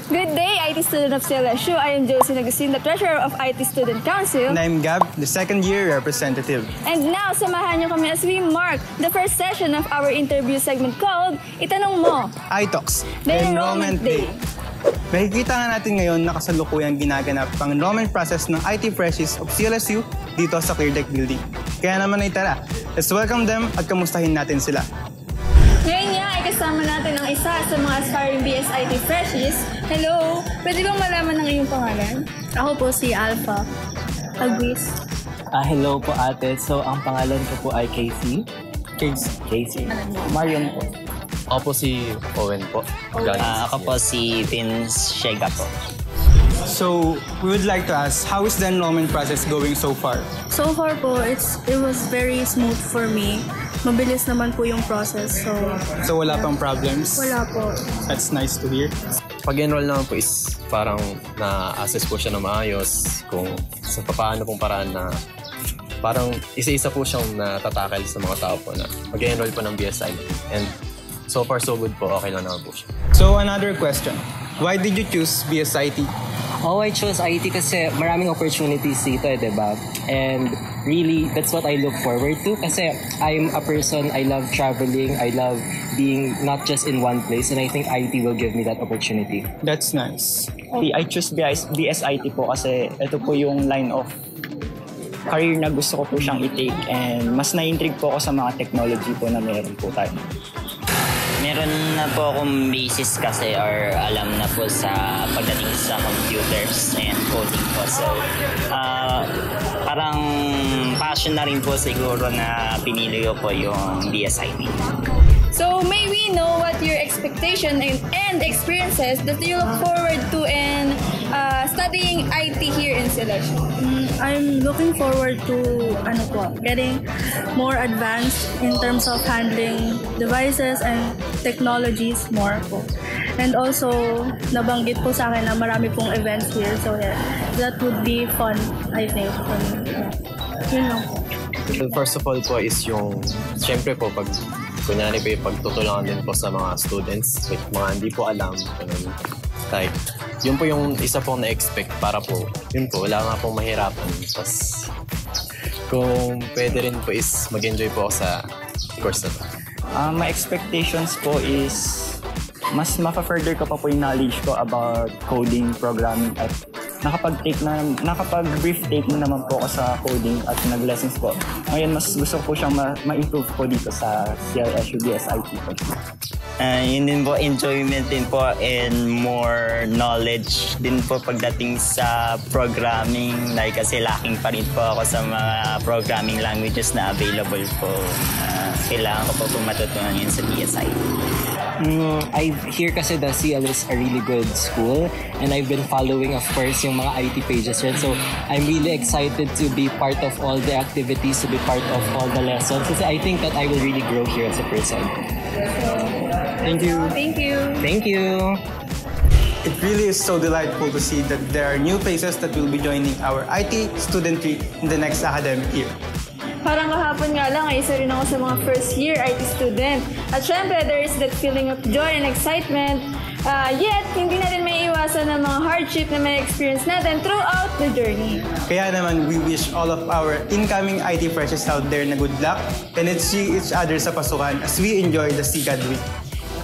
Good day, IT student of CLSU. I am Josie Nagasin, the treasurer of IT Student Council. And I'm Gab, the second-year representative. And now, samahan niyo kami as we mark the first session of our interview segment called Itanong Mo, iTalks, the Enrollment Day. Makikita nga natin ngayon na kasalukuyang ginaganap ang enrollment process ng IT Freshies of CLSU dito sa Cleardeck Building. Kaya naman ay tara, let's welcome them at kamustahin natin sila. Ngayon nga ay kasama natin ang isa sa mga aspiring BSIT Freshies. Hello! Pwede bang malaman ng iyong pangalan? Ako po si Alpha Agwis. Hello po ate. So, ang pangalan ko po ay Casey. Casey. Marion po. Ako po si Owen po. Ako po si Vince Shega po. So, we would like to ask, how is the enrollment process going so far? So far po, it was very smooth for me. Mabilis naman po yung process. So, wala pang problems? Wala po. That's nice to hear. Pag-enroll naman po is parang na-assess po siya na maayos kung sa paano pong paraan na parang isa-isa po siyang natatakal sa mga tao po na mag-enroll po ng BSI. And so far so good po, okay lang naman po siya. So, another question. Why did you choose BSIT? I chose IT kasi maraming opportunities dito, diba? And really, that's what I look forward to kasi I'm a person, I love traveling, I love being not just in one place, and I think IT will give me that opportunity. That's nice. I choose BSIT po kasi ito po yung line of career na gusto ko po siyang i-take and mas na-intrigue po ako sa mga technology po na meron po tayo. Meron na po akong basis kasi or alam na po sa pagdating sa computers and coding po. So, parang passion na rin po siguro na pinili ko po yung BSIT. So, may we know what your expectation and experiences that you look forward to in studying IT here in CLSU? I'm looking forward to getting more advanced in terms of handling devices and technologies more po. And also, nabanggit po sa akin na marami pong events here. So yeah, that would be fun, I think. Yun lang po. Well, first of all po is yung, syempre po, kunyari po yung pagtutulungan din po sa mga students, like mga hindi po alam, like, yun po yung isa pong na-expect para po, yun po, wala nga pong mahirapan. Tapos, kung pwede rin po is mag-enjoy po ako sa course na to. My expectations po is mas maka-further ko pa po yung knowledge ko about coding, programming at nakapag-brief take na naman po ako sa coding at nag-lessons po. Ngayon, mas gusto ko siyang ma-improve po dito sa CLSU BSIT po. Yun din po, enjoyment din po and more knowledge din po pagdating sa programming. Like, kasi lacking pa rin po ako sa mga programming languages na available po. Kailangan ko po matutunan yun sa BSIT. I hear kasi the CL is a really good school and I've been following, of course, yung mga IT pages rin. So I'm really excited to be part of all the activities, to be part of all the lessons. Kasi I think that I will really grow here as a person. Thank you. Thank you. Thank you. It really is so delightful to see that there are new faces that will be joining our IT studentry in the next academic year. Parang kahapon nga lang, isa rin ako sa mga first year IT student. At syempre, there is that feeling of joy and excitement. Yet, hindi natin may iwasan ng mga hardship na may experience natin throughout the journey. Kaya naman, we wish all of our incoming IT freshies out there na good luck and let's see each other sa pasukan as we enjoy the CCAD week.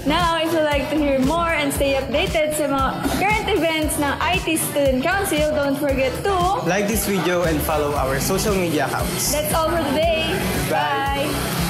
Now, if you'd like to hear more and stay updated sa mga current events ng IT Student Council, don't forget to Like this video and follow our social media accounts. That's all for today. Bye. Bye.